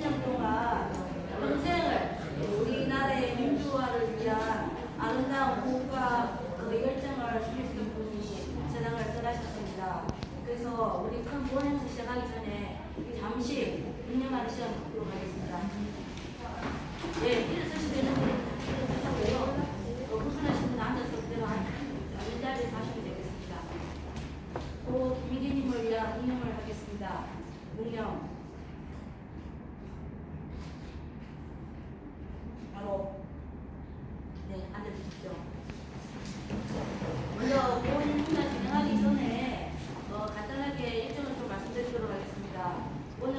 30년 동안 평생을 우리나라의 민주화를 위한 아름다운 국가 그 열정을 주신 분이 세상을 떠나셨습니다. 그래서 우리 큰 본행사 시작하기 전에 잠시 묵념하는 시간 갖도록 하겠습니다. 네, 일어서실 때는 일어서시고요. 불편하신 분 앉아서 그대로 앉은 자리에서 하시면 되겠습니다. 또 김희기님을 위한 묵념을 하겠습니다. 묵념. 바로 네, 앉아주십시오. 먼저 본행사 진행하기 전에 간단하게 일정을 좀 말씀드리도록 하겠습니다. 오늘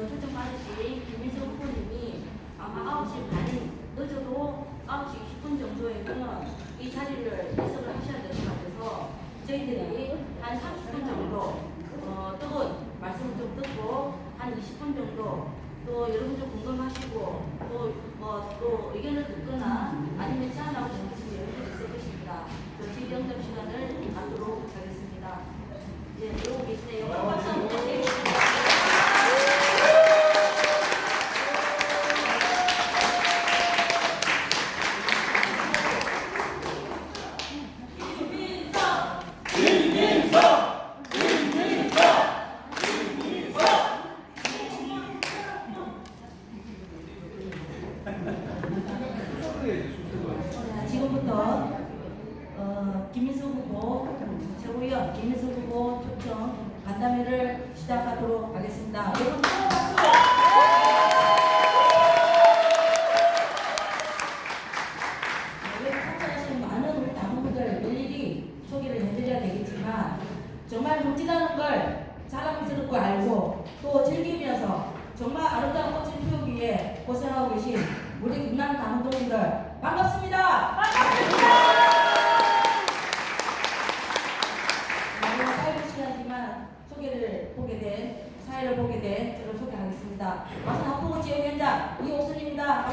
초청 받으신 김민석 후보님이 아마 9시 반 늦어도 9시 20분 정도에는 이 자리를 예습을 하셔야 될 것 같아서 저희들이 한 30분 정도 뜨거운 말씀을 좀 듣고 한 20분 정도 또 여러분 좀 궁금하시고 또 의견을 듣거나 아니면 제안하고 싶으신 여러분들이 있을 것입니다. 그 질의응답 시간을 갖도록 하겠습니다. 이제 들어오고 계시네요. 박수 한번 부탁드리겠습니다. 지금부터 김민석 후보 최고위원 김민석 후보 초청 간담회를 시작하도록 하겠습니다. 여러분 박수! 참석하신 많은 우리 당원분들 일일이 소개를 해드려야 되겠지만 정말 멋지다는 걸 자랑스럽고 알고 또 즐기면서 정말 아름다운 꽃을 피우기 위해 고생하고 계신 우리 김남 당원분들 반갑습니다. 반갑습니다. 짧은 시간이지만 사회를 보게 된 저를 소개하겠습니다. 마산 학부모 지역위원장 이옥순입니다.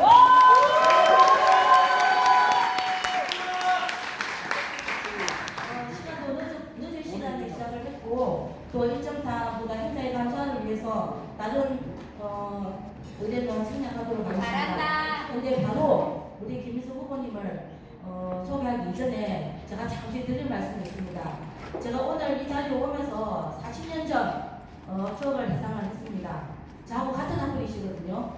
시간도 늦은 시간에 시작을 했고 또 일정타보다 행사의 간소화를 위해서 다른 의뢰도 생략하도록 하겠습니다. 그런데 바로 우리 김민석 후보님을 소개하기 이전에 제가 잠시 드릴 말씀이 있습니다. 제가 오늘 이 자리에 오면서 40년 전 수업을 대상을 했습니다. 저하고 같은 학부이시거든요.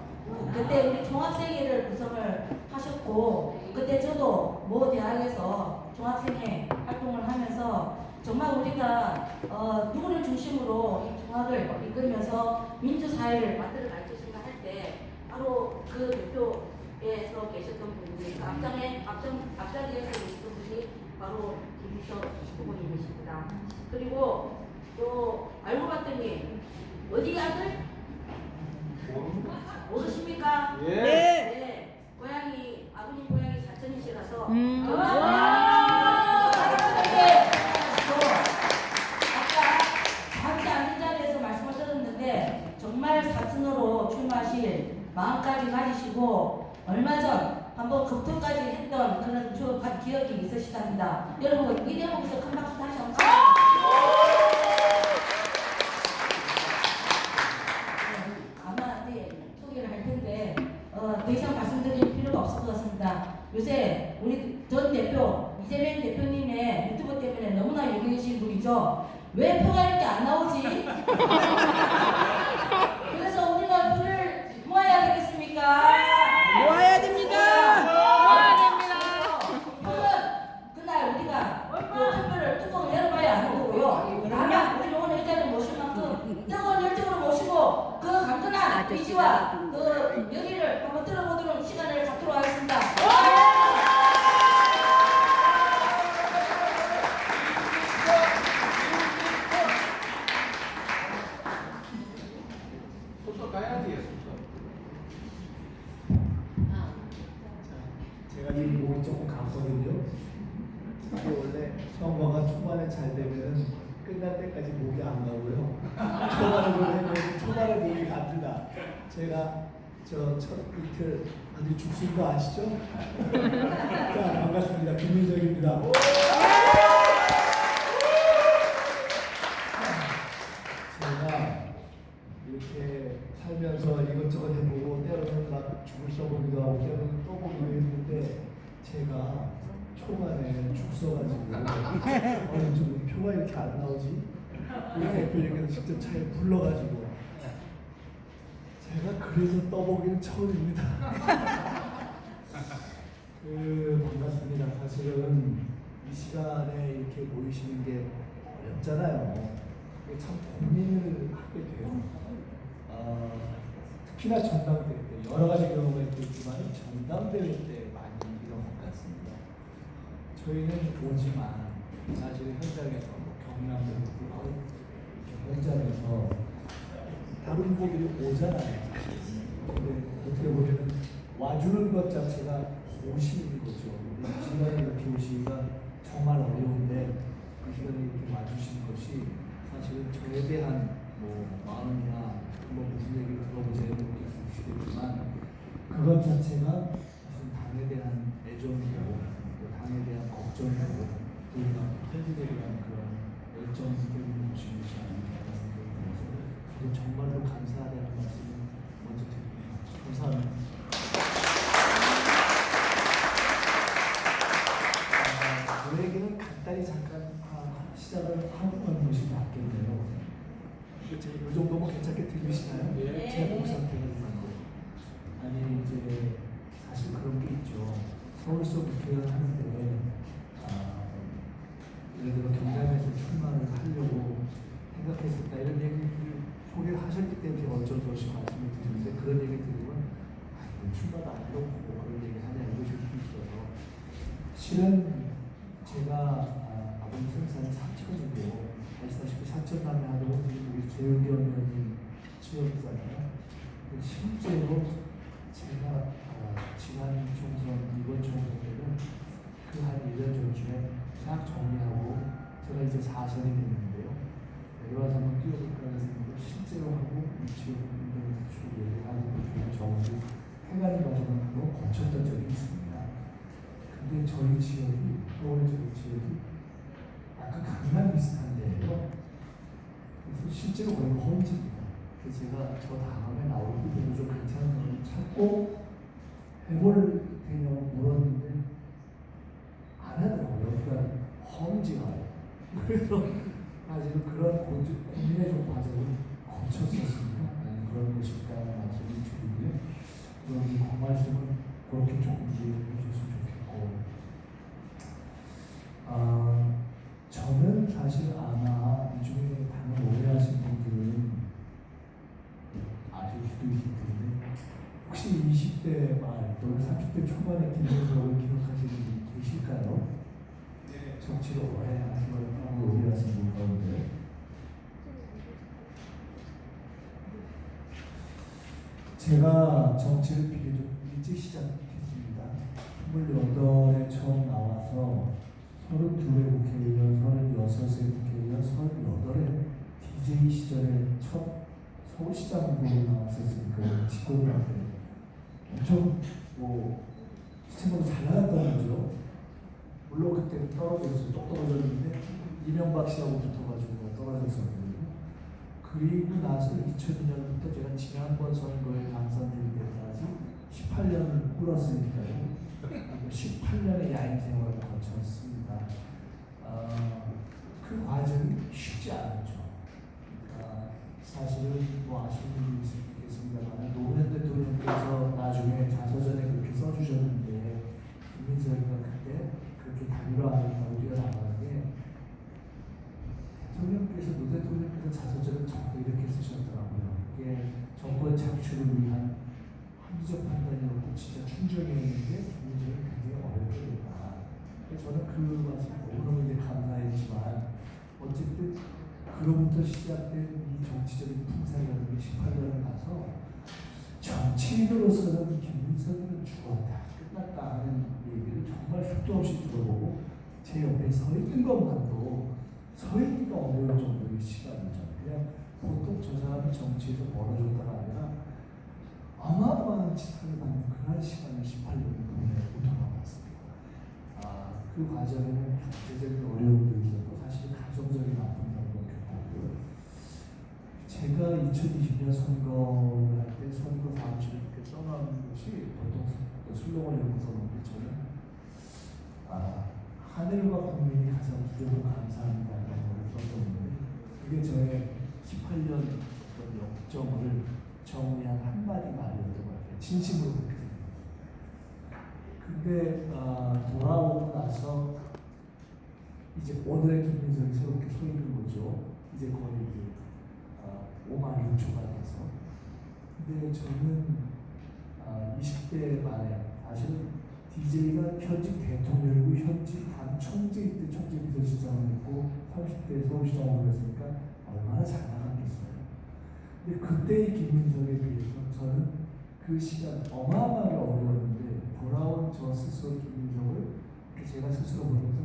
그때 우리 종합생회를 구성을 하셨고 그때 저도 모 대학에서 종합생회 활동을 하면서 정말 우리가 누구를 중심으로 이 종합을 이끌면서 민주사회를 만들어갈 것인가 할 때 바로 그 대표에서 계셨던 분들이 앞자리에서 계셨던 분이 바로 김민석 후보님이십니다. 그리고 또 알고 봤더니 어디 아들? 모르십니까? 예. 네. 아버님 고향이 사천이시라서 정말 사촌으로 출마하실 마음까지 가지시고 얼마 전 한번 급투까지 했던 그런 기억이 있으시답니다. 여러분 이 대목에서 큰 박수 다시 한번 아마 소개를 할 텐데 더 이상 말씀드릴 필요가 없을 것 같습니다. 요새 우리 전 대표 이재명 대표님의 유튜브 때문에 너무나 유명해진 분이죠. 왜 표가 이렇게 안 나오지? 그래서 우리가 표를 모아야 되겠습니까? 모아야 됩니다. 모아야 됩니다. 표는 그날 우리가 투표를 뚜껑을 열어봐야 하는 거고요. 다만 우리가 오늘 이 자리에 모실 만큼 뜨거운 열정으로 모시고 그 강건한 의지와 그 열의를 한번 들어보도록 시간을 갖도록 하겠습니다. 제가 지금 목이 조금 갔거든요. 이게 원래 선거가 초반에 잘 되면은 끝날 때까지 목이 안 나오고요. 초반에 보면 초반에 목이 갑니다. 제가 저 첫 이틀 아주 죽순 거 아시죠? 자, 반갑습니다. 김민석입니다. 제가 이렇게 살면서 이것저것 해보고 때로는 막 죽을 써보기도 하고 때로는 떠보기도 했는데 제가 초반에 죽 써가지고 좀 표가 이렇게 안 나오지? 우리 대표님께서 직접 차에 불러가지고 제가 그래서 떠보기는 처음입니다. 반갑습니다. 사실은 이 시간에 이렇게 모이시는 게 어렵잖아요. 참 고민을 하게 돼요. 특히나 전당대회 때 여러 가지 경우가 있겠지만 전당대회 때 많이 일어난 것 같습니다. 저희는 오지만 사실 현장에서 뭐 경남도 있고 현장에서 다른 후보들이 오잖아요. 근데 어떻게 보면 와주는 것 자체가 고시인 거죠. 이 시간에 이렇게 오시기가 정말 어려운데 그 시간에 이렇게 와주신 것이 사실은 저에 대한 뭐 마음이나 뭐 무슨 얘기를 들어보자 이렇게 있으시겠지만 그것 자체가 무슨 당에 대한 애정이고 또 당에 대한 걱정이고 또 팬들에 대한 그런 열정 때문에 오신 것이 아닌가 하는 생각이 들어서 정말로 감사하다는 말씀을 먼저 드립니다. 감사합니다. 저에게는 간단히 잠깐 시작을 하는 것이 맞겠네요. 이 정도면 괜찮게 들리시나요? 예. 제 목 상태가 좀 아니 이제 사실 그런 게 있죠. 서울서 국회의원 하는데 예를 들어 경남에서 출마를 하려고 생각했었다 이런 얘기를 소개를 하셨기 때문에 어쩔 수 없이 말씀을 드리는데 그런 얘기 들으면 출마도 안 하려고 그런 얘기 하냐 이러실 수 있어서 실은 제가 아버지 생산이 사천이고 아시다시피 사천남에 하고 우리 조영기 의원님 지역이잖아요. 실제로 제가 지난 총선 이번 총선 때는 그 한 1년 전쯤에 싹 정리하고 제가 이제 4선이 됐는데요. 여러 한번 뛰어볼까 하는 생각을 실제로 하고 이 지역 분들에서 주로 얘기하는 정부 해가는 과정을 거쳤던 적이 있습니다. 근데 저희 지역이 서울 저희 지역이 약간 강남 비슷한데요. 그래서 실제로 거의 험지입니다. 그래서 제가 저 다음에 나올 후보로 좀 괜찮은 걸 찾고 해볼 되냐고 물었는데 안 하더라고요. 여기가 험지가. 그래서 사실은 그런 고민의 좀 과정을 거쳤었습니다. 그런 것일까라는 말씀을 드리고요. 그럼 그 말씀은 그렇게 조금 이해해 주셨으면 좋겠고 저는 사실 아마 이 중에 당을 오래 하신 분들은 아실 수도 있을 텐데 혹시 20대 말 또는 30대 초반의 김영석을 기억하시는 분 계실까요? 네. 정치를 오래 하시고 당을 오래 하신 분 가운데 제가 정치를 비교적 일찍 시작했습니다. 28에 처음 나와서 32회 국회의원, 36회 국회의원, 38회 DJ 시절에 첫 서울시장 후보로 나왔었으니까 직권한테 엄청 시청으로 잘 나갔던 거죠. 물론 그때 떨어졌어요. 똑 떨어졌는데 이명박 씨하고 붙어가지고 떨어졌었거든요. 그리고 나서 2002년부터 제가 지난번 선거에 당선될 때까지 18년을 꿇었으니까요. 18년의 야인 생활을 거쳤습니다. 그 과정이 쉽지 않았죠. 사실은 아시는 분이 있겠습니다만 노무현 대통령께서 나중에 자서전에 그렇게 써주셨는데 김민석이가 그때 그렇게 단일화하겠다고 뛰어나가는 게 노 대통령께서 자서전을 자꾸 이렇게 쓰셨더라고요. 이게 정권 창출을 위한 합리적 판단이었고 진짜 충정이었는데 문제는 굉장히 어렵게 됐다. 저는 그 말씀 너무너무 이제 감사했지만 어쨌든 그로부터 시작된 이 정치적인 풍상이라는 게 18년을 가서 정치인으로서는 김민석이는 죽었다, 끝났다 하는 얘기를 정말 수도 없이 들어보고 제 옆에 서 있는 것만도 서 있기가 어려울 정도의 시간이죠. 그냥 보통 저 사람이 정치에서 멀어졌다가 아니라 어마어마한 지탄을 받는 그런 시간을 18년을 보내고 돌아왔습니다. 그 과정에는 경제적인 어려움도 있었고 사실 가정적인 아픔도 겪었고요. 제가 2020년 선거를 할 때 선거 사무실 이렇게 써놓은 것이 보통 슬로건을 이렇게 써놓는데 저는 하늘과 국민이 가장 무조건 감사합니다 이런 거를 썼었는데 그게 저의 18년 어떤 역정을 정리한 한마디 말이었던 것 같아요. 진심으로 그렇게 생각해요. 근데 돌아오고 나서 이제 오늘의 김민석이 새롭게 서 있는 거죠. 이제 거의 이제 5만 6초가 돼서. 근데 저는 20대 말에 사실은 DJ가 현직 대통령이고 현직 당 총재 때 총재 비서실장을 했고 30대 서울시장을 했으니까 얼마나 잘 나갔겠어요. 근데 그때의 김민석에 비해서 저는 그 시간 어마어마하게 어려웠는데 돌아온 저 스스로 김민석을 제가 스스로 보면서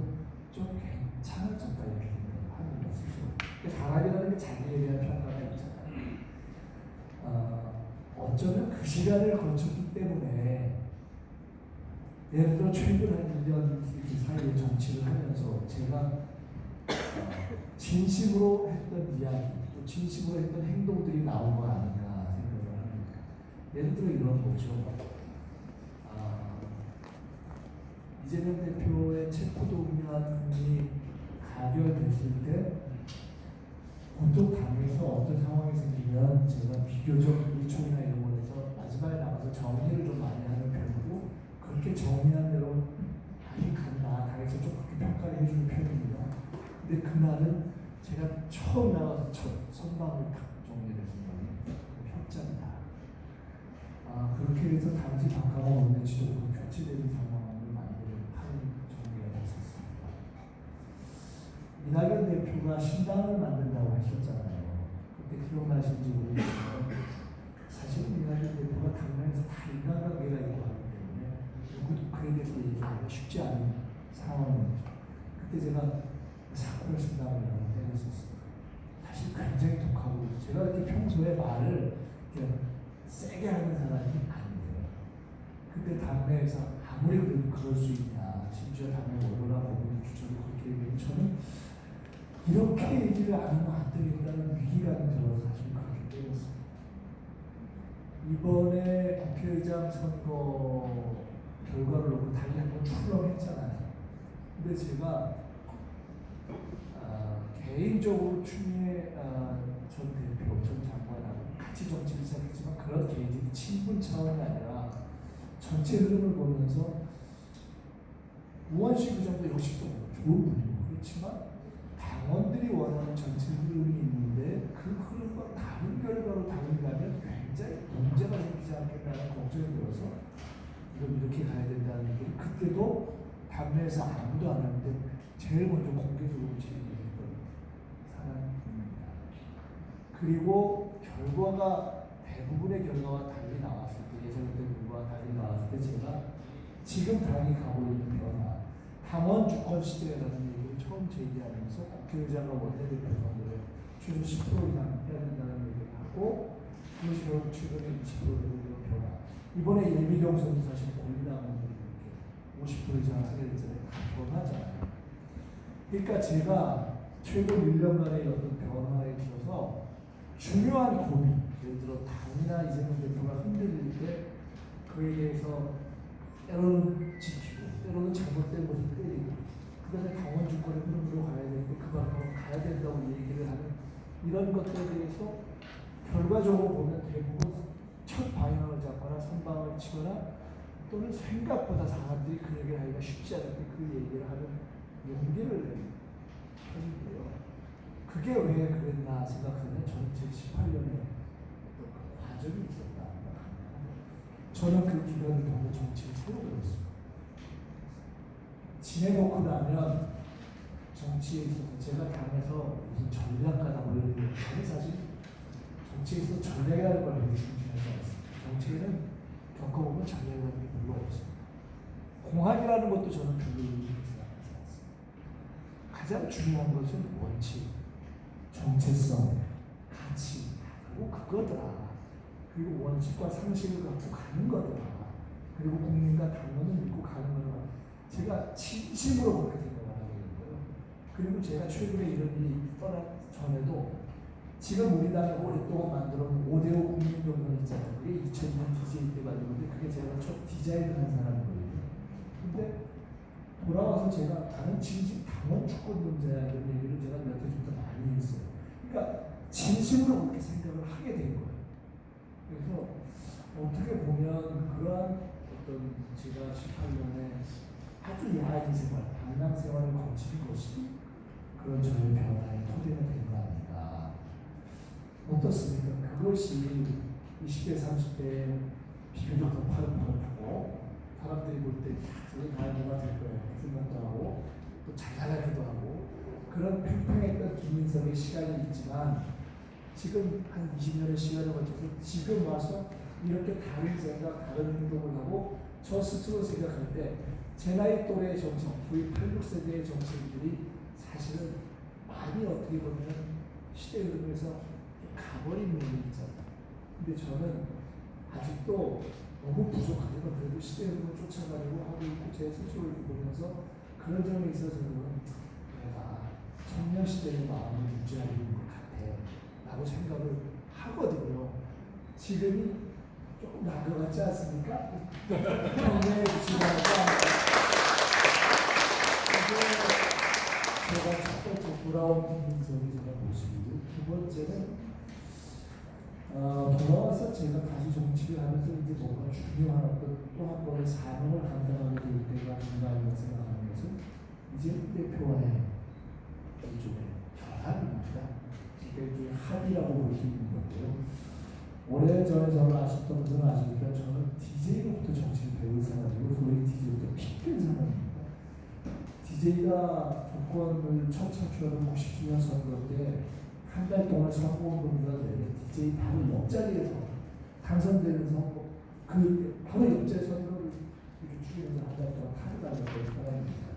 좀 괜찮아졌다 이렇게 생각하는 거 스스로. 사람이라는 게 자기에 대한 평가가 있잖아요. 어쩌면 그 시간을 거쳤기 때문에 예를 들어 최근 한 1년 사이에 정치를 하면서 제가 진심으로 했던 이야기 또 진심으로 했던 행동들이 나온 거 아닌가 생각을 합니다. 예를 들어 이런 거죠. 이재명 대표의 체포동의안이 가결됐을 때 보통 당에서 어떤 상황이 생기면 제가 비교적 일총이나 이런 곳에서 마지막에 나가서 정리를 좀 많이 하는 편이고 그렇게 정리한 대로 다시 간다 당에서 좀 그렇게 평가를 해주는 편입니다. 근데 그날은 제가 처음 나가서 첫 선방을 딱 정리를 했습니다. 협찬이다. 그렇게 해서 당시 박하원 원내지도부로 교체되는 상황을 만드는 정리가 됐었습니다. 이낙연 대표가 신당을 만든다고 하셨잖아요. 그때 기억나실지 모르겠지만 사실은 이낙연 대표가 당내에서 다 인간관계가 있고 하기 때문에 누구도 그에 대해서 얘기하기가 쉽지 않은 상황이었죠. 그때 제가 사건을 신당을 때렸었어요. 사실 굉장히 독하고 제가 이렇게 평소에 말을 이렇게 세게 하는 사람이 아니에요. 그때 당내에서 아무리 그럴 수 있냐 심지어 당내 원로나 법무부 주처도 그렇게 얘기하면 저는 이렇게 얘기를 안 하면 안 되겠다는 위기감이 들어서 사실 그렇게 때렸습니다. 이번에 국회의장 선거 결과를 놓고 다시 한번 출렁했잖아요. 근데 제가 개인적으로 추미애 전 대표, 전 장관하고 같이 정치를 시작했지만 그런 개인적인 친분 차원이 아니라 전체 흐름을 보면서 우원식 의장도 역시 또 좋은 분이고 그렇지만 당원들이 원하는 전체 흐름이 있는데 그 흐름과 다른 결과로 달린다면 굉장히 문제가 생기지 않겠다는 걱정이 들어서 이건 이렇게 가야 된다는 얘기를 그때도 당내에서 아무도 안 하는데 제일 먼저 공개적으로 제기했던 사람입니다. 그리고 결과가 대부분의 결과와 달리 나왔을 때 예상했던 결과와 달리 나왔을 때 제가 지금 당이 가고 있는 변화 당원 주권 시대라는 얘기를 처음 제기하면서 국회의장과 원내대표 선거에 최소 10% 이상 해야 된다는 얘기를 하고 그것이 결국 최근에 20%로 변화 이번에 예비경 선도 사실 권리당원들이 이렇게 50% 이상 하게 됐잖아요. 다 변하잖아요. 그러니까 제가 최근 1년간의 어떤 변화에 있어서 중요한 고민 예를 들어 당이나 이재명 대표가 흔들릴 때 그에 대해서 때로는 지키고 때로는 잘못된 것을 때리고 그다음에 당원 주권의 흐름으로 가야 되는데 그 방향으로 가야 된다고 얘기를 하는 이런 것들에 대해서 결과적으로 보면 대부분 첫 방향을 잡거나 선방을 치거나 또는 생각보다 사람들이 그 얘기를 하기가 쉽지 않은데 그 얘기를 하는 용기를 내는 편인데요. 그게 왜 그랬나 생각하면 저는 제 18년에 과정이 있었다. 저는 그 기간을 통해 정치를 새로 들었습니다. 지내놓고 나면 정치에 있어서 제가 당에서 무슨 전략가다 뭐 이런 거 저는 사실 정치에 있어서 전략이라는 걸 되게 중요하지 않습니다. 정치에는 겪어보면 전략이라는 게 별로 없습니다. 공학이라는 것도 저는 별로 의미가 생각하지 않습니다. 가장 중요한 것은 원칙, 정체성, 가치, 그리고 그거더라. 그리고 원칙과 상식을 갖고 가는 거더라. 그리고 국민과 당원을 믿고 가는 거더라. 제가 진심으로 그렇게 생각을 하고 있는 거예요. 그리고 제가 최근에 이런 일이 떠나기 전에도 지금 우리 당이 오랫동안 만들어온 5대5 국민연금 있잖아요. 그게 2002년 DJ 때 만들었는데 그게 제가 첫 디자인을 한 사람이거든요. 근데 돌아와서 제가 다른 진심 당원 주권론자야 이런 얘기를 제가 몇 해 좀 더 많이 했어요. 그러니까 진심으로 그렇게 생각을 하게 된 거예요. 그래서 어떻게 보면 그러한 어떤 제가 18년에 아주 야한 생활, 방랑 생활을 거치는 것이 그런 저의 변화의 토대가 된 거 아닌가. 어떻습니까? 그것이 20대, 30대에 비교적 더 파릇파릇하고 사람들이 볼 때 저게 다 뭐가 될 거야 이렇게 생각도 하고 또 잘나가기도 하고 그런 팽팽했던 김민석의 시간이 있지만 지금 한 20년의 시간을 거쳐서 지금 와서 이렇게 다른 생각, 다른 행동을 하고 저 스스로 생각할 때 제 나이 또래의 정책, 거의 8, 6세대의 정책들이 사실은 많이 어떻게 보면 시대 흐름에서 가버린 면이 있잖아요. 근데 저는 아직도 너무 부족하지만 그래도 시대 흐름을 쫓아가려고 하고 있고 제 스스로를 보면서 그런 점에 있어서는 내가 청년 시대의 마음을 유지하고 있는 것 같아 라고 생각을 하거든요. 지금이 조금 나은 것 같지 않습니까? 경례에 지나가지 제가 첫 번째 돌아온 김민석의 제가 모습이고 두 번째는 돌아와서 제가 다시 정치를 하면서 이제 뭔가 중요한 어떤 또 한 번의 사명을 감당하게 될 때가 아닌가 생각하는 것은 이제 대표와의 일종의 결합입니다. 일종의 합의라고 볼 수 있는 건데요. 오래전에 저를 아셨던 분들은 아시니까 저는 DJ로부터 정치를 배운 사람이고 소위 DJ부터 픽된 사람입니다. DJ가 조건을 첫 창출하는 90주년 선거 때 한 달 동안 선거운동을 내는 DJ 바로 옆자리에서 당선되는 선거 그 바로 옆자리 선거를 이렇게 추리면서 한 달 동안 타고 다녔던 사람입니다.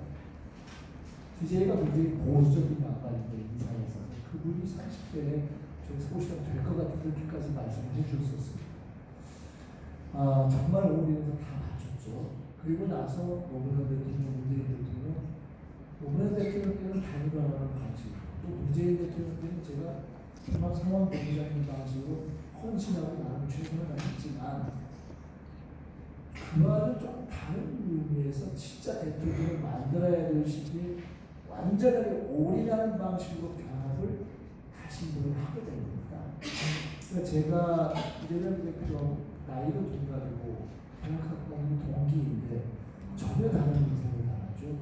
DJ가 굉장히 보수적인 양반인데 이 사회에서 그분이 30대에 저희 서울시장 될 것 같은 그렇게까지 말씀을 해주셨었습니다. 정말 오늘에서 다 맞췄죠. 그리고 나서 노무현 대통령, 문재인 대통령, 노무현 대통령 때는 단일화하는 방식, 또 문재인 대통령 때는 제가 정말 상황 본부장님 방식으로 헌신하고 나는 최선을 다했지만 그와는 좀 다른 의미에서 진짜 대통령을 만들어야 될 시기에 완전하게 올인하는 방식으로 변화를 다시 노력하게 된 겁니다. 그러니까 제가 이재명 대표 나이도 동갑이고 대학학번도 동기인데 전혀 다른 인생을 살았죠.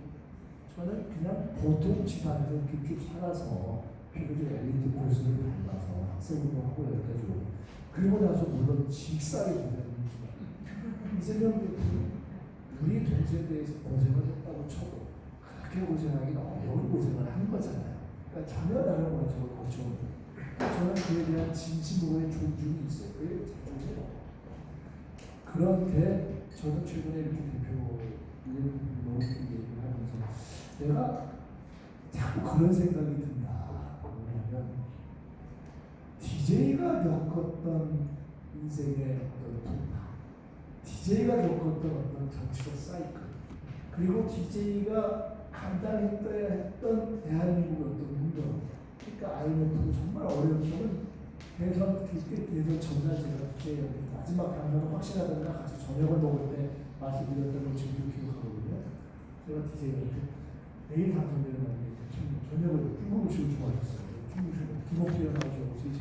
저는 그냥 보통 집안에서 이렇게 쭉 살아서 비교적 엘리트 코스를 밟아서 학생도 하고 여기까지 오고 그리고 나서 물론 직사의 고생입니다. 이재명 대표는 우리 동세대에서 고생을 했다고 쳐도 그렇게 고생하기는 어려운 고생을 한 거잖아요. 그러니까 전혀 다른 과정을 거쳐온 저는 그에 대한 진심으로의 존중이 있어요. 왜 존중해요? 그런데 저도 최근에 이렇게 대표 이런 얘기를 하면서 내가 자꾸 그런 생각이 든다. 뭐냐면 DJ가 겪었던 인생의 어떤 풍파, DJ가 겪었던 어떤 정치적 사이클, 그리고 DJ가 감당했어야 했던 대한민국의 어떤 운동, 그러니까 IMF도 정말 어려운 저는 대선 그때 대선 전날 제가 그때 마지막 당선은 확실하다가 같이 저녁을 먹을 때 말씀드렸던 걸 지금도 기억하거든요. 제가 DJ한테 내일 당선되는 날에 저녁을 중국식으로 좋아했어요. 중국식으로 김옥수 연하고 셋이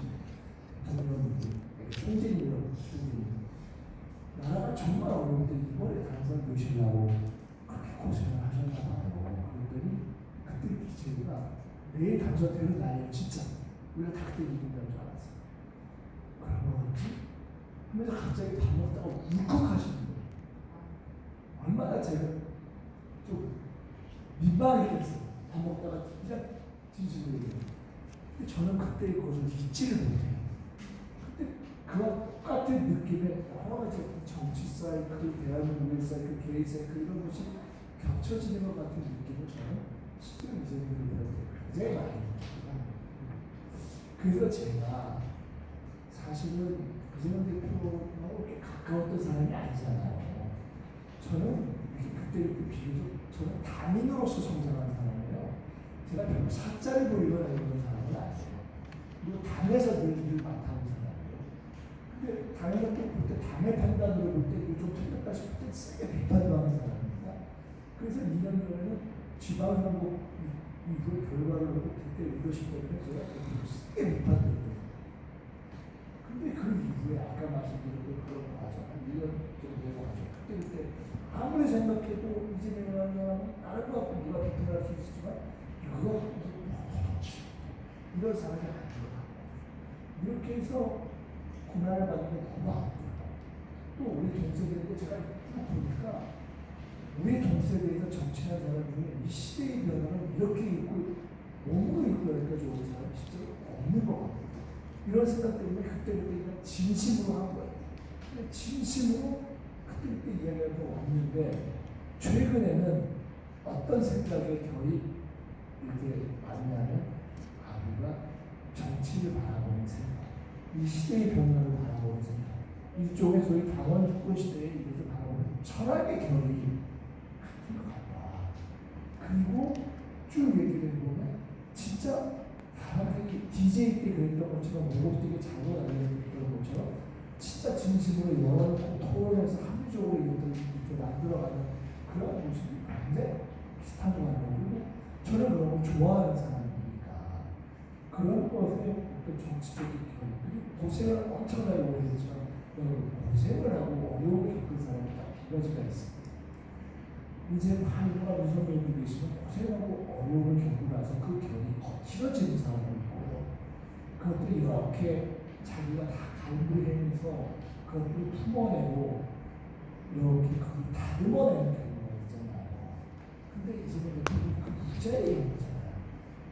대통령 총재님이라고 나라가 정말 어려울 때 이번에 당선되시려고 그렇게 고생을 하셨나 봐요. 그랬더니 그때 DJ가 내일 당선되는 날이에요. 진짜 우리가 다 그때 이긴다는 줄 알았어요. 그런 거지? 하면서 갑자기 밥 먹다가 울컥하시는 거예요. 얼마나 제가 좀 민망하게 됐어요. 밥 먹다가 그냥 진심으로 얘기해요. 근데 저는 그때 그것을 잊지를 못해요. 그때 그와 똑같은 느낌의 여러 가지 정치 사이클, 대한민국의 사이클, 개인 사이클 이런 것이 겹쳐지는 것 같은 느낌을 저는 실제로 이재명을 굉장히 많이 합니다. 그래서 제가 사실은 이재명 대표하고 이렇게 가까웠던 사람이 아니잖아요. 저는 그때 이렇게 비교적 저는 단인으로서 성장한 사람이에요. 제가 별로 사자를 보이거나 이런 사람은 아니에요. 그리고 당에서 늘 일을 맡아온 사람이에요. 근데 당에서 또볼때 당의 판단으로 볼 때 이거 좀 틀렸다 싶을 때 세게 비판도 하는 사람입니다. 그래서 2년 전에는 지방선거 이후 결과를 보고 그때 리더십 때문에 제가 세게 비판했거든요. 근데 그 이후에 아까 말씀드린 그런 과정, 한 1년 정도의 과정, 그때 아무리 생각해도 이재명이라는 사람은 다른 거 갖고 누가 비판할 수 있지만 이거 이런 사람이 아니더라고요. 이렇게 해서 고난을 받는 게 너무 아프더라고요. 또 우리 동세대인데 제가 쭉 보니까 우리 동세대에서 정치하는 사람 중에 이 시대의 변화를 이렇게 읽고 몸으로 읽고 여기까지 온 사람이 실제로 없는 것 같아요. 이런 생각 때문에 그때그때 진심으로 한 거예요. 근데 진심으로 그때그때 이야기할 거 없는데 최근에는 어떤 생각에 결이 이렇게 만나면 아버가 정치를 바라보는 생각, 이 시대의 변화를 바라보는 생각, 이쪽에 소위 당원 주권 시대에 이것을 바라보는 철학의 결이 같은 것 같다. 그리고 쭉 얘기를 해보면 진짜 사람들이 DJ 때 그랬던 것처럼 모독되게 잘못 알려졌던 것처럼 진짜 진심으로 여러 토론에서 합리적으로 이렇게 만들어가는 그런 모습이 굉장히 비슷한 것 같아요. 그리고 저는 그런 걸 좋아하는 사람이니까 그런 것에 어떤 정치적인 결 그리고 고생을 엄청나게 오래 했지만 고생을 하고 어려움을 겪은 사람이 딱 두 가지가 있습니다. 이제 파이브가 무슨 배우고 계시면 고생하고 어려움을 겪고 나서 그 결이 거칠어지는 사람도 있고 그것도 이렇게 자기가 다 갈구해서 그것들을 품어내고 이렇게 그걸 다듬어내는 경우가 있잖아요. 근데 이제는 그 부자의 얘기잖아요.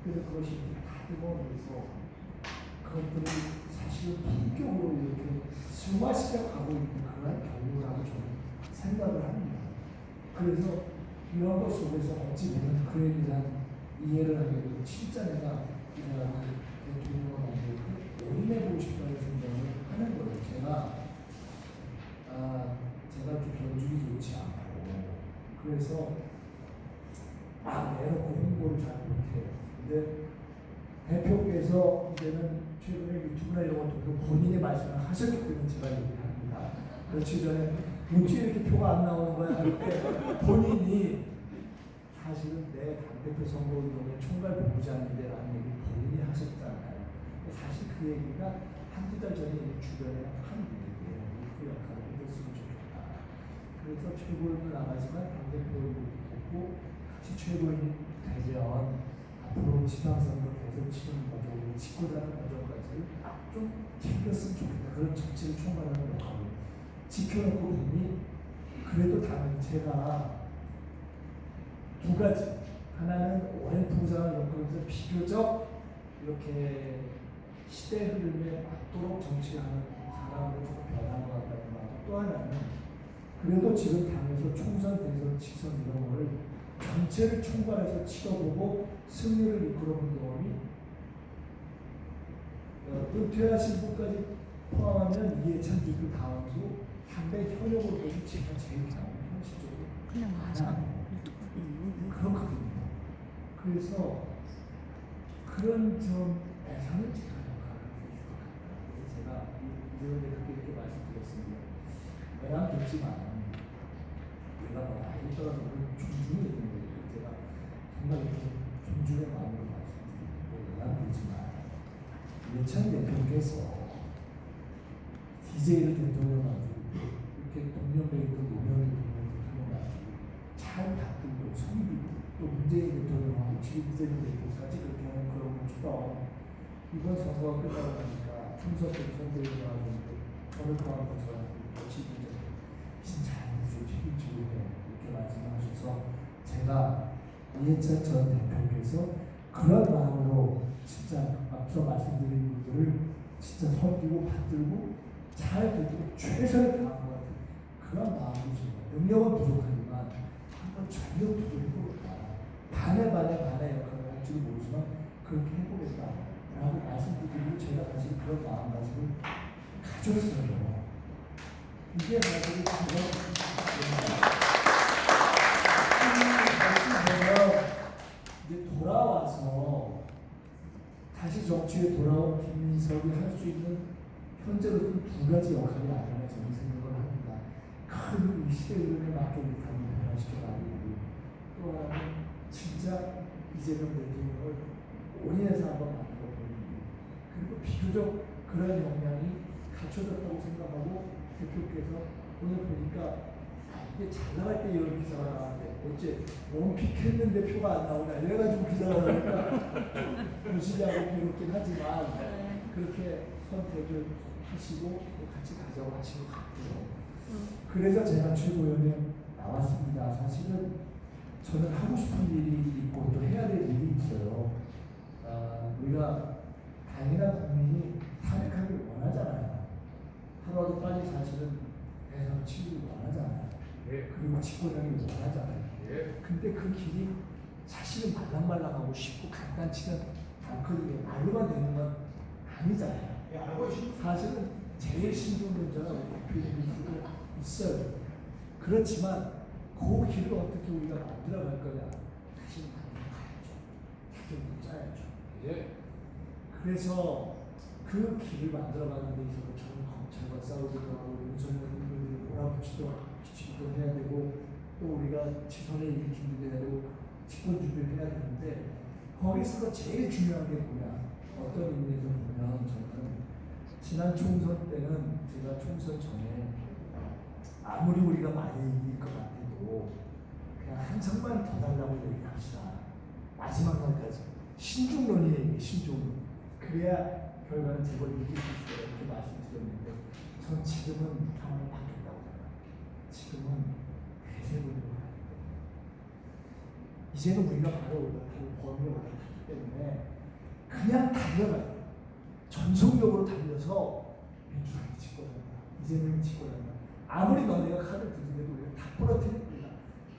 그래서 그것이 다듬어내서 그것들을 사실 품격으로 이렇게 승화시켜 가고 있는 그런 경우라고 저는 생각을 합니다. 그래서 이런 것 속에서 어찌 보면 그에 대한 이해를 하게 되고 진짜 내가 대통령을 만들고 올인해보고 싶다는 생각을 하는 거예요. 제가 이렇게 변죽이 좋지 않고 그래서 막 내놓고 홍보를 잘 못해요. 근데 대표께서 이제는 최근에 유튜브나 이런 걸 통해서 본인의 말씀을 하셨기 때문에 제가 얘기를 합니다. 며칠 전에 어찌 이렇게 표가 안 나오는 거야 할 때 본인이 사실은 내 당대표 선거운동의 총괄 본부장인데 라는 얘기를 본인이 하셨잖아요. 사실 그 얘기가 한두 달 전에 주변에 한 얘기예요. 그 역할을 해줬으면 좋겠다. 그래서 최고위원도 나가지만 당대표도 됐고 같이 최고위원이 되면 앞으로 지방선거 대선 치는 과정으로 지켜가는 과정까지 좀 챙겼으면 좋겠다. 그런 정치를 총괄하는 역할을 지켜놓고 보니 그래도 다른 제가 두 가지 하나는 오랜 풍상을 겪으면서 비교적 이렇게 시대 흐름에 맞도록 정치하는 사람으로 좀 변한 것 같다는 마음 또 하나는 그래도 지금 당에서 총선, 대선, 지선 이런 거를 전체를 총괄해서 치러보고 승리를 이끌어본 경험이 은퇴하신 분까지 포함하면 이해찬 대표 다음으로 당대 현역으로 보면 제가 제일 경험이 현실적으로 많아요. 그렇거든요. 그래서 그런 점에서는 제가 역할을 해줄 것 같다. 그래서 제가 이전에 그렇게 말씀드렸습니다. 외람됐지만 내가 뭐 나이 떠나서 존중이 있는 거예요. 제가 정말 이렇게 존중의 마음으로 말씀드리고 외람되지만 이해찬 대표께서 DJ를 대통령 만들고 이렇게 동료배우도 노무현 대통령 만들고 잘 다듬고 섬기고 또 문재인 대통령하고 지금 이재명 대표까지 그렇게 하는 그런 것처럼 이번 선거가 끝나고 나니까 총선 때 선대위를 하는데 저를 포함한 것처럼 지금 진짜 책임지고 이렇게 말씀하셔서 제가 이해찬 전 대표께서 그런 마음으로 진짜 앞서 말씀드린 분들을 진짜 섬기고 받들고 잘 되도록 최선을 다한 것 같은 그런 마음이 좀 능력은 부족하지만 한번 전력도 해보겠다. 반에 역할을 할지도 모르지만 그렇게 해보겠다라고 말씀드리고 제가 사실 그런 마음가짐을 가졌어요. 이게 사실 제가 이제 돌아와서 다시 정치에 돌아온 김민수 이석이 할 수 있는 현재로서는 두 가지 역할이 아니라 저는 생각을 합니다. 큰 시대 흐름에 맞게 우리 변화시켜가지고 또 하나는 진짜 이재명 대통령을 올인해서 한번 만들어보는 그리고 비교적 그런 역량이 갖춰졌다고 생각하고 대표께서 오늘 보니까 이게 잘 나갈 때 이런 기사가 나왔는데 어째 원픽했는데 표가 안 나오나 이래가지고 기사가 나오니까 무시하고 괴롭긴 하지만 그렇게 선택을 하시고 또 같이 가자고 하신 것 같아요. 그래서 제가 최고위원회 나왔습니다. 사실은 저는 하고 싶은 일이 있고 또 해야 될 일이 있어요. 우리가 당연한 국민이 탄핵하길 원하잖아요. 하루라도 빨리 사실은 대선 치르길 원하잖아요. 그리고 집권하길 원하잖아요. 근데 그 길이 사실은 말랑말랑하고 쉽고 간단치는 않거든요. 말로만 되는 건 아니잖아요. 사실은 제일 신중론자가 대표님이 있어요. 그렇지만 그 길을 어떻게 우리가 만들어갈 거냐. 사실 만들어 가야죠. 사정을 짜야죠. 그래서 그 길을 만들어가는 데 있어서 저는 검찰과 싸우기도 하고 윤석열 후보를 몰아붙이기도 해야 되고 또 우리가 지선에 이길 준비도 해야 되고 집권 준비를 해야 되는데 거기서 제일 중요한 게 뭐냐. 어떤 의미에서 보면 저는 지난 총선 때는 제가 총선 전에 아무리 우리가 많이 이길 것 같아도 그냥 한 상만 더 달라고 얘기합시다. 마지막 날까지 신중론이에요. 신중론. 그래야 결과는 제법 이길 수 있어요. 이렇게 말씀드렸는데 전 지금은 상황이 바뀌었다고 생각합니다. 지금은 대세로 가야 돼요. 이제는 우리가 바로 올라타고 범위에 올라탔기 때문에 그냥 달려가요. 전속력으로 달려서 민주당이 집권한다. 이재명이 집권한다. 아무리 너네가 칼을 들이대도 우리가 다 부러뜨립니다.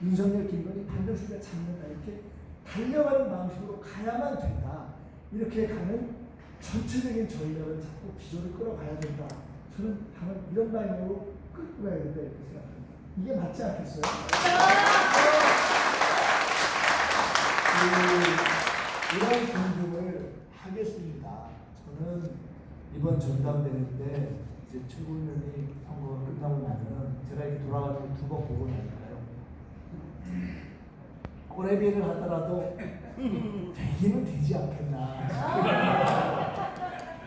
윤석열, 김건희 반드시 우리가 잡는다. 이렇게 달려가는 방식으로 가야만 된다. 이렇게 가는 전체적인 전략을 잡고 기조를 끌어가야 된다. 저는 당을 이런 방향으로 끌고 가야 된다 이렇게 생각합니다. 이게 맞지 않겠어요? 이런 공격을 하겠습니다. 저는 이번 전당대회 때 이제 최고위원이 선거가 끝나고 나면 제가 이렇게 돌아가는 두 번 보고 나니까요. 꼬레비를 하더라도 되기는 되지 않겠나.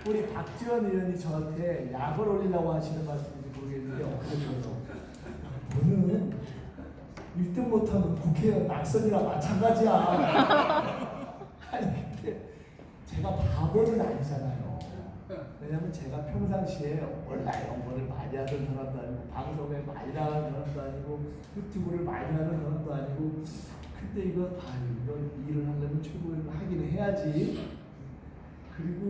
우리 박지원 의원이 저한테 약을 올리려고 하시는 말씀인지 모르겠는데 그래서 너는 1등 못하면 국회의원 낙선이랑 마찬가지야. 아니 근데 제가 바보는 아니잖아요. 왜냐면 제가 평상시에 원래 연구를 많이 하던 사람도 아니고 방송에 많이 나가는 사람도 아니고 유튜브를 많이 하는 사람도 아니고 근데 이런 일을 하려면 최고위원을 하긴 해야지. 그리고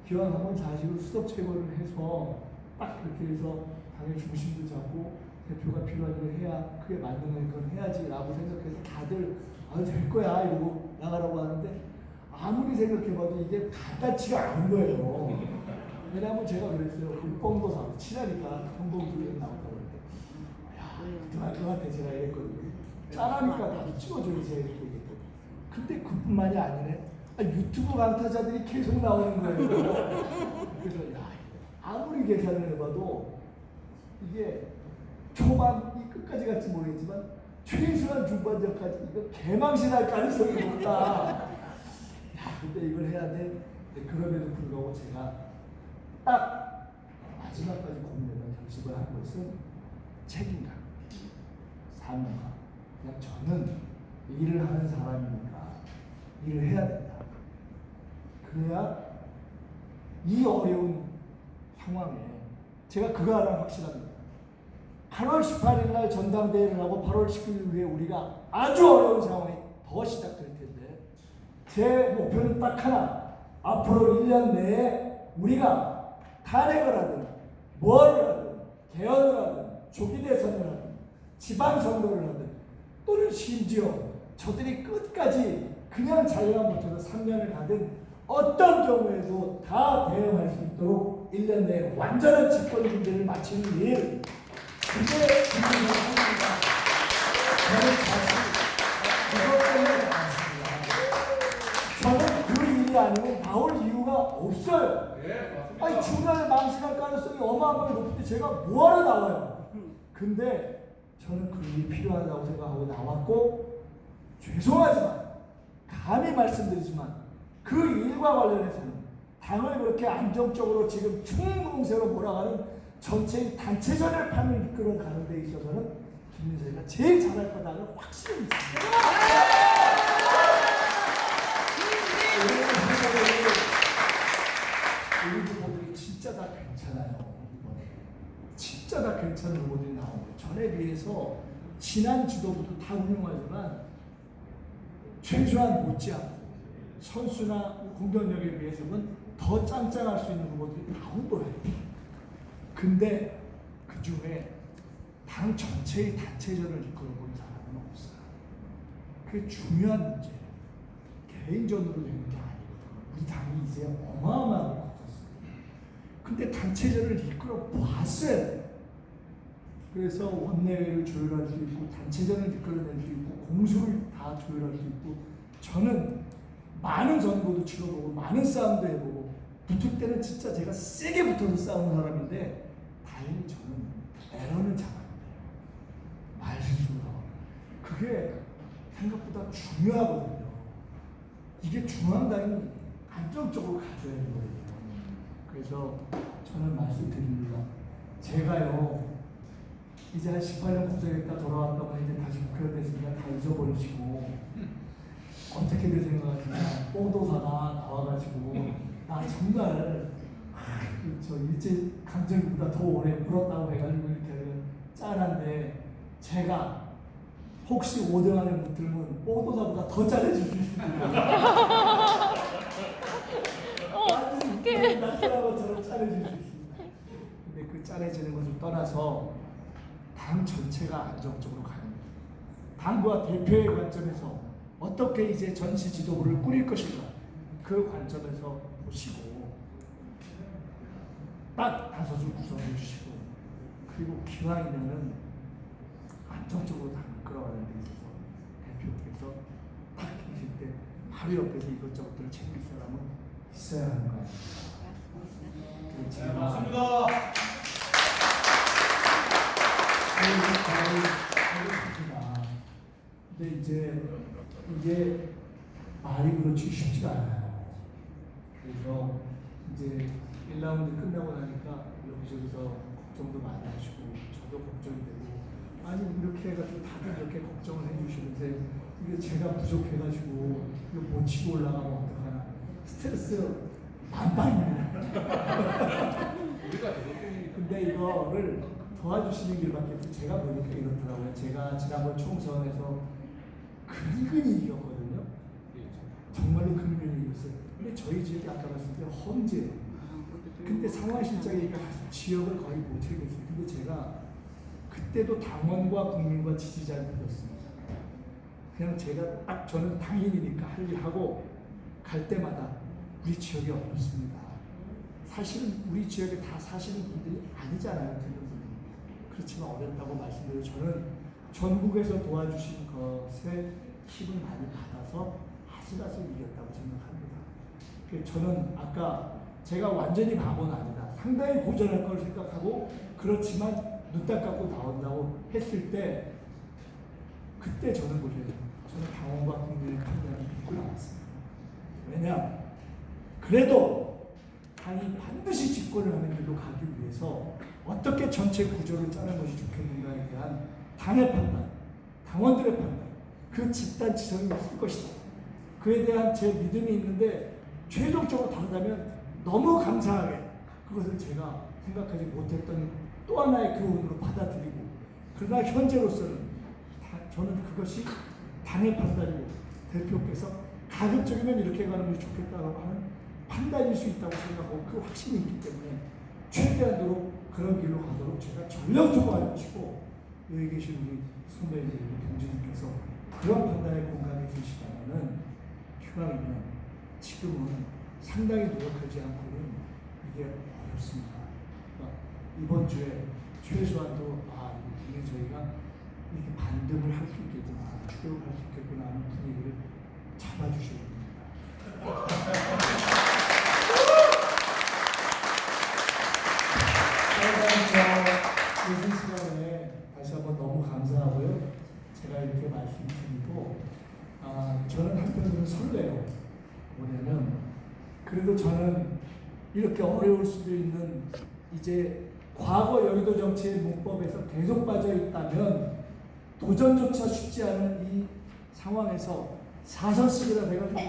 기왕하면 자식을 수석 최고를 해서 딱 그렇게 해서 당의 중심도 잡고 대표가 필요한 걸 해야 그게 맞는 건 해야지라고 생각해서 다들 될 거야 이러고 나가라고 하는데 아무리 생각해봐도 이게 간단치가 않은 거예요. 왜냐하면 제가 그랬어요. 우리 뻥도사 친하니까 뻥봉주에 나온다고 그랬대. 야, 그만할 것 같아 제가 이랬거든요. 짜라니까 나도 찍어줘야지 제가 이렇게 얘기했거든요. 근데 그뿐만이 아니네. 유튜브 강타자들이 계속 나오는 거예요. 그래서 야, 아무리 계산을 해봐도 이게 초반 이 끝까지 갈지 모르겠지만 최소한 중반전까지 이거 개망신할 가능성이 높다. 야, 근데 이걸 해야 돼. 근데 그럼에도 불구하고 제가 딱 마지막까지 고민해서 결심을 한 것은 책임감, 사명감. 그냥 저는 일을 하는 사람이니까 일을 해야 된다. 그래야 이 어려운 상황에 제가 그거 하나 확실합니다. 8월 18일 날 전당대회를 하고 8월 19일 후에 우리가 아주 어려운 상황이 더 시작될 텐데 제 목표는 딱 하나. 앞으로 1년 내에 우리가 탄핵을 하든 뭐를 하든 개헌을 하든 조기 대선을 하든 지방선거를 하든 또는 심지어 저들이 끝까지 그냥 자유한 못해서 3년을 가든 어떤 경우에도 다 대응할 수 있도록 1년 내에 완전한 집권 준비를 마치는 일, 그게 중요한 겁니다. 저는 사실 그것 때문에 나왔습니다. 저는 그 일이 아니고 나올 이유가 없어요. 네, 맞습니다. 아니 중간에 망신할 가능성이 어마어마하게 높은데 제가 뭐하러 나와요? 근데 저는 그 일이 필요하다고 생각하고 나왔고, 죄송하지만 감히 말씀드리지만 그 일과 관련해서는 당을 그렇게 안정적으로 지금 총공세로 몰아가는 전체의 단체전을 판을 이끌어가는 데 있어서는 김민석이가 제일 잘할 거다는 확신이 있습니다. 우리 후보들이 진짜 다 괜찮아요. 이번에 진짜 다 괜찮은 후보들이 나오고, 전에 비해서 지난 지도부도 다 훌륭하지만 최소한 못지않고 선수나 공격력에 비해서는 더 짱짱할 수 있는 후보들이 나온 거예요. 근데 그 중에 당 전체의 단체전을 이끌어본 사람은 없어요. 그게 중요한 문제예요. 개인전으로 되는 게 아니거든요. 우리 당이 이제 어마어마하게 커졌어요. 근데 단체전을 이끌어 봤어야 돼요. 그래서 원내외를 조율할 수 있고, 단체전을 이끌어낼 수 있고, 공수를 다 조율할 수 있고, 저는 많은 선거도 치러보고 많은 싸움도 해보고, 붙을 때는 진짜 제가 세게 붙어서 싸우는 사람인데, 다행히 저는 에러는 잡아요. 말실수를 하고. 그게 생각보다 중요하거든요. 이게 중앙당이 안정적으로 가져야 되는 거예요. 그래서 저는 말씀드립니다. 제가요, 이제 한 18년 국회에다 돌아왔다 보니 이제 다시 국회의원 됐으니까 다 잊어버리시고, 어떻게들 생각하시냐, 뽕도사가 나와가지고 나 정말 저 일제 강점기보다 더 오래 물었다고 해가지고 이렇게 짠한데, 제가 혹시 5등 안에 못 들면 뽕도사보다 더 잘해줄 수 있습니다. 나처럼 저를 잘해줄 수 있습니다. 근데 그 잘해지는 것을 떠나서 당 전체가 안정적으로 가는 거예요. 당과 대표의 관점에서 어떻게 이제 전시 지도부를 꾸릴 것인가, 그 관점에서 보시고 딱 다섯을 구성해 주시고, 그리고 기왕이면은 안정적으로 당을 끌어가는 데 있어서 대표께서 딱 계실 때 바로 옆에서 이것저것들을 챙길 사람은 있어야 하는 거 아닙니까? 네, 맞습니다. 근데 이제 이게 말이 그렇지 쉽지가 않아요. 그래서 이제 1라운드 끝나고 나니까 여기저기서 걱정도 많이 하시고, 저도 걱정이 되고, 아니 이렇게 해가지고 다들 이렇게 걱정을 해주시는데 이게 제가 부족해가지고 이거 못 치고 올라가면 어떡하나, 스트레스 만빵입니다. 우리가 되게 근데 이거를 도와주시는 길밖에 없어요. 제가 보니까 이렇더라고요. 제가 지난번 총선에서 근근히 이겼거든요. 정말로 근근히 이겼어요. 근데 저희 지역이 아까 봤을 때 험지예요. 근데 상황실장이니까 지역을 거의 못 챙겼어요. 근데 제가 그때도 당원과 국민과 지지자를 불렀습니다. 그냥 제가 딱 저는 당인이니까 할 일 하고 갈 때마다 우리 지역이 어렵습니다. 사실은 우리 지역에 다 사시는 분들이 아니잖아요. 그렇지만 어렵다고 말씀드려요. 저는 전국에서 도와주신 것에 힘을 많이 받아서 아슬아슬 이겼다고 생각합니다. 저는 아까 제가 완전히 바보는 아니다, 상당히 고전할 걸 생각하고, 그렇지만 눈 딱 감고 나온다고 했을 때, 그때 저는 그래요. 저는 당원과 국민의 판단을 믿고 나왔습니다. 왜냐? 그래도 당이 반드시 집권을 하는 길로 가기 위해서 어떻게 전체 구조를 짜는 것이 좋겠는가에 대한 당의 판단, 당원들의 판단, 그 집단 지성이 있을 것이다. 그에 대한 제 믿음이 있는데, 최종적으로 다르다면 너무 감사하게 그것을 제가 생각하지 못했던 또 하나의 교훈으로 받아들이고, 그러나 현재로서는 저는 그것이 당의 판단이고, 대표께서 가급적이면 이렇게 가는 것이 좋겠다고 하는 판단일 수 있다고 생각하고 그 확신이 있기 때문에 최대한으로 그런 길로 가도록 제가 전력 투구할 것이고, 여기 계신 우리 선배님, 경진님께서 그런 판단에 공감해 주시다면은 휴방이면 지금은 상당히 노력하지 않고는 이게 어렵습니다. 그러니까 이번 주에 최소한도 이게 저희가 이렇게 반등을 할 수 있겠구나, 추격을 할 수 있겠구나 하는 분위기를 잡아주셔야 됩니다. 너무 감사하고요. 제가 이렇게 말씀드리고 저는 한편으로는 설레요. 올해는 그래도 저는 이렇게 어려울 수도 있는 이제 과거 여의도 정치의 문법에서 계속 빠져 있다면 도전조차 쉽지 않은 이 상황에서 4선씩이나 돼가지고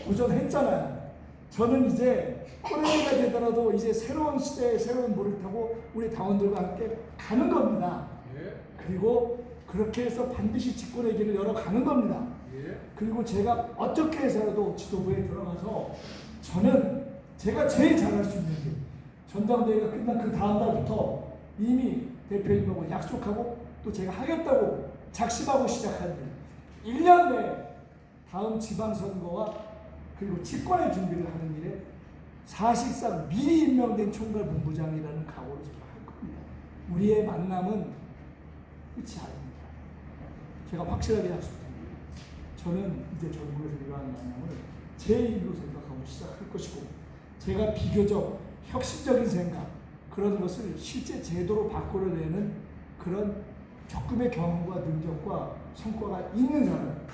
도전했잖아요. 저는 이제 코로나가 되더라도 이제 새로운 시대의 새로운 물을 타고 우리 당원들과 함께 가는 겁니다. 예. 그리고 그렇게 해서 반드시 집권의 길을 열어가는 겁니다. 예. 그리고 제가 어떻게 해서라도 지도부에 들어가서 저는 제가 제일 잘할 수 있는 게 전당대회가 끝난 그 다음 달부터 이미 대표님하고 약속하고 또 제가 하겠다고 작심하고 시작한 일 1년 내에 다음 지방선거와 그리고 집권의 준비를 하는 일에 사실상 미리 임명된 총괄본부장이라는 각오를 제가 할 겁니다. 우리의 만남은 끝이 아닙니다. 제가 확실하게 약속드립니다. 저는 이제 전국에서 이러한 만남을 제 일로 생각하고 시작할 것이고 제가 비교적 혁신적인 생각 그런 것을 실제 제도로 바꾸려내는 그런 조금의 경험과 능력과 성과가 있는 사람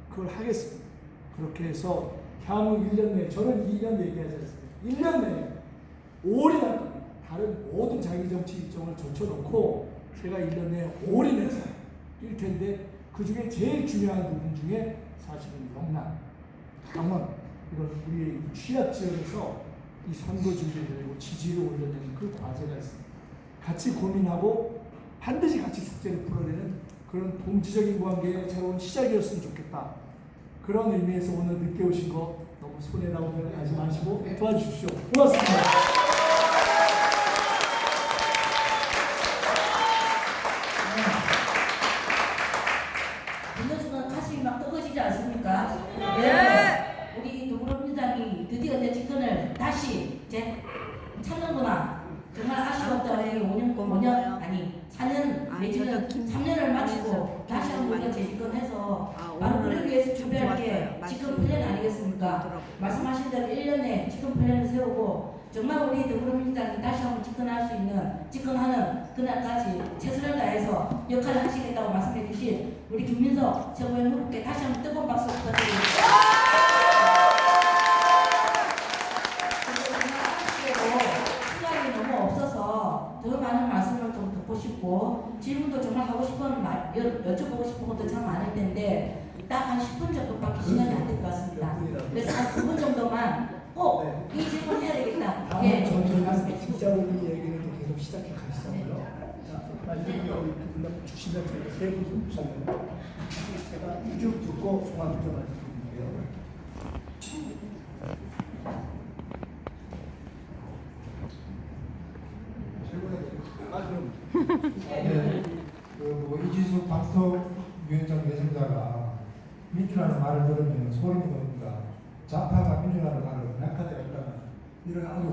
그걸 하겠습니다. 그렇게 해서 향후 1년 내에 저는 2년 얘기하지 않습니다. 1년 내에 올인할 겁니다. 다른 모든 자기정치 일정을 젖혀놓고 제가 1년 내에 올인해서 뛸 텐데 그 중에 제일 중요한 부분 중에 사실은 영남, 강원 이런 우리의 취약 지역에서 이 선거 준비를 그리고 지지를 올려내는 그 과제가 있습니다. 같이 고민하고 반드시 같이 숙제를 풀어내는 그런 동지적인 관계의 새로운 시작이었으면 좋겠다. 그런 의미에서 오늘 늦게 오신 거 너무 손해라고 생각하지 마시고 도와주십시오. 고맙습니다. 윤호수는 가슴이 막 뜨거워지지 않습니까? 예. 우리 더불어민주당이 드디어 내 집권을 다시 이제 찾는구나. 정말 아쉬웠던 5년 아니 4년 내지는 3년을 마치고 다시 한번 우리가 재집권해서 바로 그를 위해서 준비할 게 지금 플랜 아니겠습니까? 말씀하신 대로 1년 내에 지금 플랜을 세우고 정말 우리 더불어민주당이 다시 한번 집권할 수 있는 집권하는 그날까지 최선을 다해서 역할을 하시겠다고 말씀해 주신 우리 김민석 최고위원 후보께 다시 한번 뜨거운 박수 부탁드립니다. 더 많은 말씀을 좀 듣고 싶고 질문도 정말 하고 싶은 말 여쭤보고 싶은 것도 참 많을 텐데 딱 한 10분 정도밖에 시간이 안 될 것 같습니다. 그래서 한 9분 정도만 꼭 이 질문 해야 되겠다. 다음은 전적인 말씀해 주시고 직자적인 얘기를 또 계속 시작해 가시자고요. 자, 마지막으로 주시면 저희가 세분 주시면 제가 쭉 듣고 종합적으로 말씀드릴게요. 네, 그 이지수 방통위원장 예정자가 민주라는 말을 들으면 소름이 돋는다. 좌파가 민주라는 말을 약하게 했다는 이런 아주